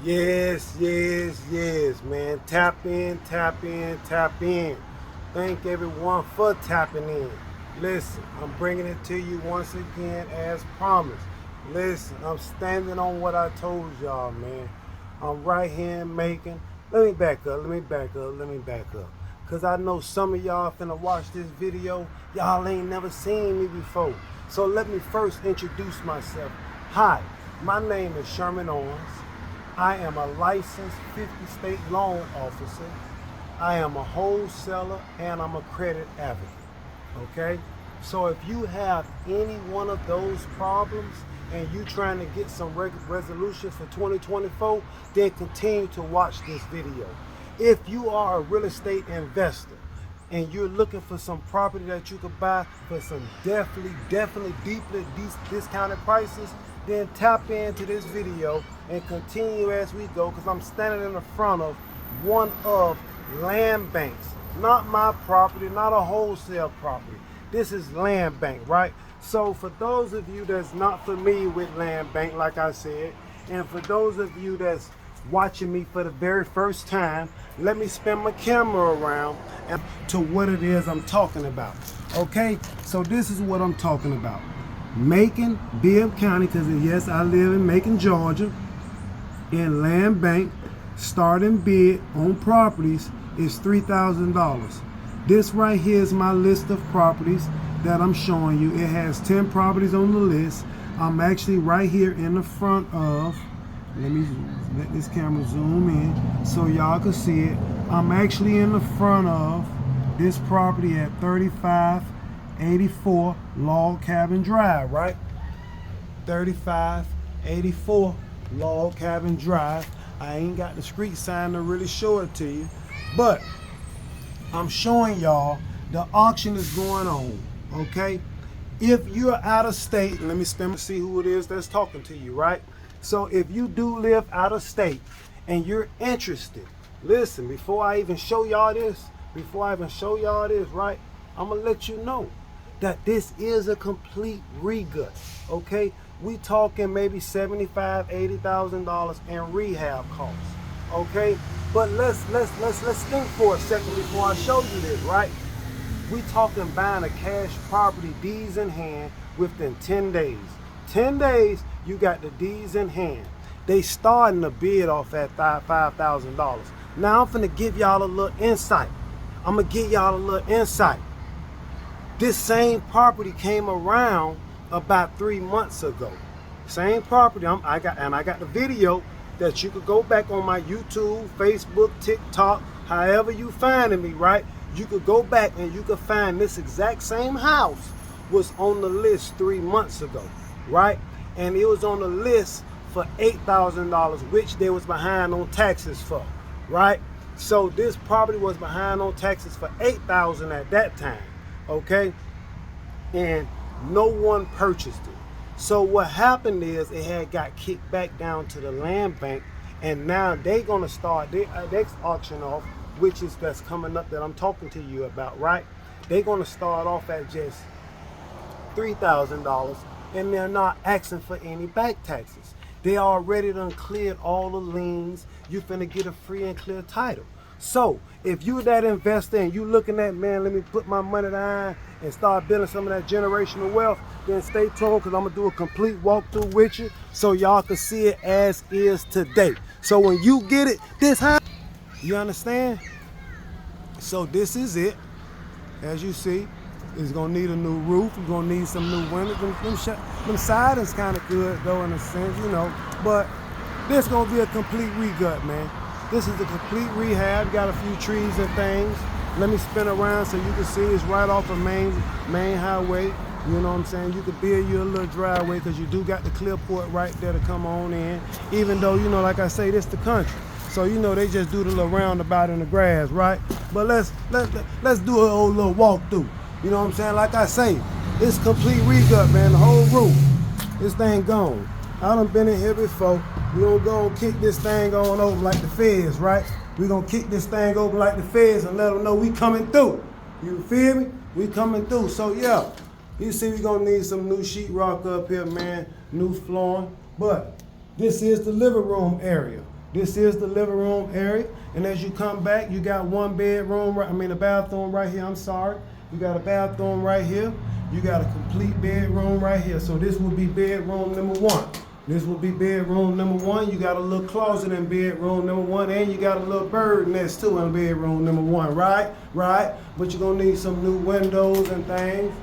Yes, man. Tap in, tap in, tap in. Thank everyone for tapping in. Listen, I'm bringing it to you once again as promised. Listen, I'm standing on what I told y'all, man. I'm right here in Macon. Let me back up. Because I know some of y'all finna watch this video. Y'all ain't never seen me before. So let me first introduce myself. Hi, my name is Sherman Owens. I am a licensed 50-state loan officer. I am a wholesaler and I'm a credit advocate. Okay? So if you have any one of those problems and you trying to get some resolutions for 2024, then continue to watch this video. If you are a real estate investor and you're looking for some property that you could buy for some definitely deeply discounted prices, then tap into this video and continue as we go, because I'm standing in the front of one of land banks. Not my property, not a wholesale property. This is land bank, right? So for those of you that's not familiar with land bank, like I said, and for those of you that's watching me for the very first time, let me spin my camera around and to what it is I'm talking about. Okay, so this is what I'm talking about. Macon, Bibb County, because yes, I live in Macon, Georgia, in land bank, starting bid on properties is $3,000. This right here is my list of properties that I'm showing you. It has 10 properties on the list. I'm actually right here in the front of, let me let this camera zoom in so y'all can see it. I'm actually in the front of this property at 3584 Log Cabin Drive, right? 3584 Log Cabin Drive. I ain't got the street sign to really show it to you, but I'm showing y'all the auction is going on, okay? If you're out of state, let me spin to see who it is that's talking to you, right? So if you do live out of state and you're interested, listen, before I even show y'all this, right, I'm gonna let you know that this is a complete regut, okay? We talking maybe $75,000, $80,000 in rehab costs, okay? But let's think for a second before I show you this, right? We talking buying a cash property, deeds in hand, within 10 days. 10 days, you got the deeds in hand. They starting the bid off at $5,000. Now I'm finna give y'all a little insight. This same property came around about 3 months ago. Same property. I got the video that you could go back on my YouTube, Facebook, TikTok, however you finding me, right? You could go back and you could find this exact same house was on the list 3 months ago, right? And it was on the list for $8,000, which they was behind on taxes for, right? So this property was behind on taxes for $8,000 at that time, okay? And no one purchased it. So what happened is it had got kicked back down to the land bank, and now they gonna start their next auction off, which is that's coming up that I'm talking to you about, right? They're gonna start off at just $3,000, and they're not asking for any back taxes. They already done cleared all the liens. You finna get a free and clear title. So if you're that investor and you looking at, man, let me put my money down and start building some of that generational wealth, then stay tuned, because I'm gonna do a complete walkthrough with you so y'all can see it as is today. So when you get it, this house, you understand? So this is it. As you see, it's gonna need a new roof. You're gonna need some new windows. Them siding's kind of good though, in a sense, you know. But this gonna be a complete regut, man. This is a complete rehab. Got a few trees and things. Let me spin around so you can see it's right off of main highway. You know what I'm saying? You could build you a little driveway because you do got the clearport right there to come on in. Even though, you know, like I say, this the country. So, you know, they just do the little roundabout in the grass, right? But let's do a whole little walkthrough. You know what I'm saying? Like I say, it's complete regut, man. The whole roof. This thing gone. I done been in here before. We gonna go and kick this thing on over like the feds, right? We gonna kick this thing over like the feds and let them know we coming through. You feel me? We coming through. So yeah, you see we gonna need some new sheetrock up here, man. New flooring. But this is the living room area. This is the living room area. And as you come back, you got one bedroom, a bathroom right here, I'm sorry. You got a bathroom right here. You got a complete bedroom right here. So this will be bedroom number one. This will be bedroom number one. You got a little closet in bedroom number one, and you got a little bird nest too in bedroom number one, right? Right? But you're gonna need some new windows and things.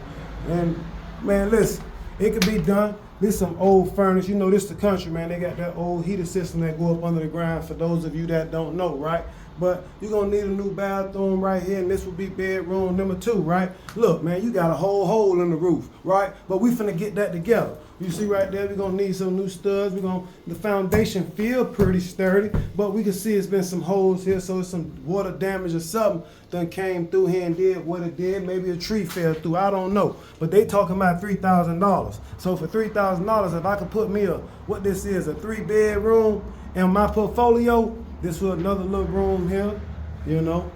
And man, listen, it could be done. This some old furnace. You know, this the country, man. They got that old heater system that go up under the ground for those of you that don't know, right? But you're gonna need a new bathroom right here, and this will be bedroom number two, right? Look, man, you got a whole hole in the roof, right? But we finna get that together. You see right there, we're gonna need some new studs. The foundation feel pretty sturdy, but we can see it's been some holes here, so it's some water damage or something done came through here and did what it did. Maybe a tree fell through, I don't know. But they talking about $3,000. So for $3,000, if I could put me a 3-bedroom in my portfolio, this was another little room here, you know.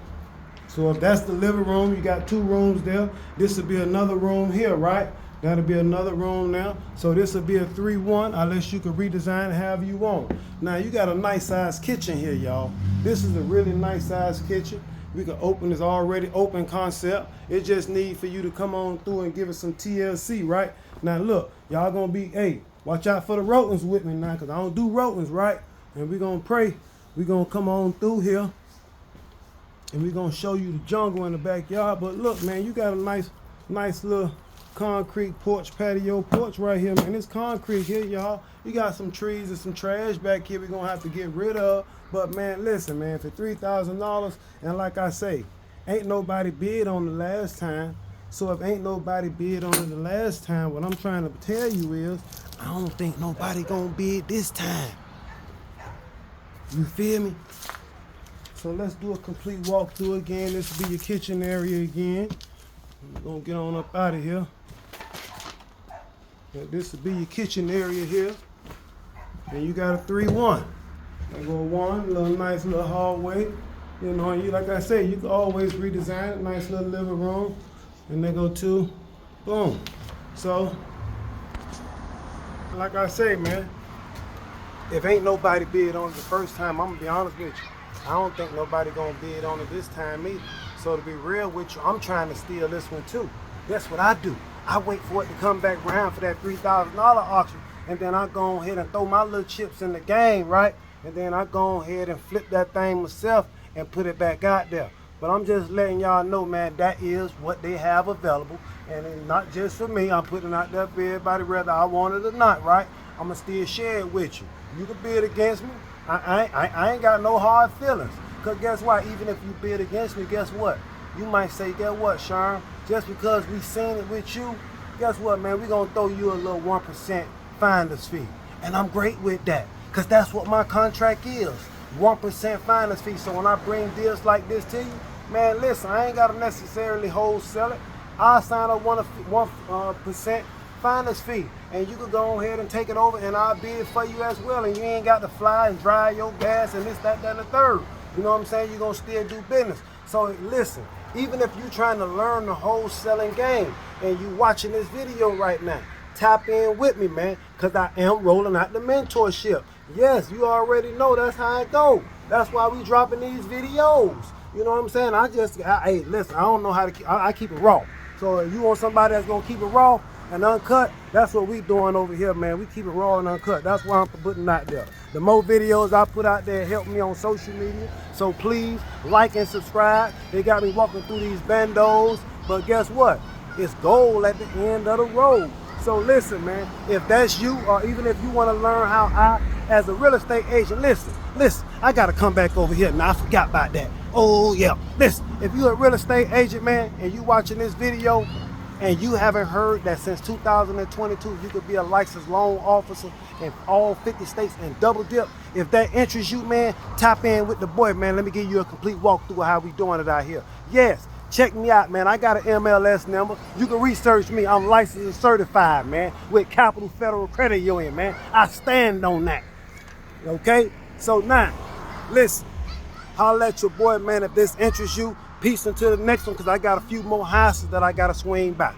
So if that's the living room, you got 2 rooms there. This would be another room here, right? That'll be another room now. So this will be a 3-1, unless you could redesign it however you want. Now you got a nice size kitchen here, y'all. This is a really nice size kitchen. We can open this already open concept. It just need for you to come on through and give it some TLC, right? Now look, y'all gonna be, hey, watch out for the rodents with me now, cause I don't do rodents, right? And we gonna pray. We gonna come on through here and we gonna show you the jungle in the backyard. But look, man, you got a nice little concrete patio porch right here, man. It's concrete here, y'all. You got some trees and some trash back here we're gonna have to get rid of. But man, listen, man, for $3,000, and like I say, ain't nobody bid on the last time. So if ain't nobody bid on it the last time, what I'm trying to tell you is, I don't think nobody gonna bid this time. You feel me? So let's do a complete walkthrough again. This will be your kitchen area again. We're gonna get on up out of here. This will be your kitchen area here. And you got a 3-1. I go 1, little nice little hallway. You know, and like I say, you can always redesign it. Nice little living room. And they go 2, boom. So, like I say, man, if ain't nobody bid on it the first time, I'm gonna be honest with you, I don't think nobody gonna bid on it this time either. So to be real with you, I'm trying to steal this one too. That's what I do. I wait for it to come back around for that $3,000 auction, and then I go ahead and throw my little chips in the game, right? And then I go ahead and flip that thing myself and put it back out there. But I'm just letting y'all know, man, that is what they have available. And it's not just for me. I'm putting it out there for everybody, whether I want it or not, right? I'm gonna still share it with you. You can bid against me. I ain't got no hard feelings. Because guess what? Even if you bid against me, guess what? You might say, guess what, Sharon? Just because we seen it with you, guess what, man? We're going to throw you a little 1% finder's fee. And I'm great with that. Because that's what my contract is. 1% finder's fee. So when I bring deals like this to you, man, listen, I ain't got to necessarily wholesale it. I'll sign up 1% finder's fee. And you can go ahead and take it over, and I'll bid for you as well. And you ain't got to fly and dry your gas and this, that, and the third. You know what I'm saying? You're going to still do business. So listen, even if you're trying to learn the wholesaling game and you watching this video right now, tap in with me, man, because I am rolling out the mentorship. Yes, you already know that's how it go. That's why we dropping these videos. You know what I'm saying? Hey, listen, I don't know how to I keep it raw. So if you want somebody that's going to keep it raw and uncut, that's what we doing over here, man. We keep it raw and uncut. That's why I'm putting out there. The more videos I put out there help me on social media. So please like and subscribe. They got me walking through these bandos. But guess what? It's gold at the end of the road. So listen, man, if that's you, or even if you want to learn how I, as a real estate agent, listen, I got to come back over here. Now, I forgot about that. Oh, yeah. Listen, if you're a real estate agent, man, and you watching this video, and you haven't heard that since 2022, you could be a licensed loan officer in all 50 states and double dip. If that interests you, man, tap in with the boy, man. Let me give you a complete walkthrough of how we doing it out here. Yes, check me out, man. I got an MLS number. You can research me. I'm licensed and certified, man, with Capital Federal Credit Union, man. I stand on that. Okay? So now, listen, holla at your boy, man, if this interests you. Peace until the next one, because I got a few more houses that I got to swing by.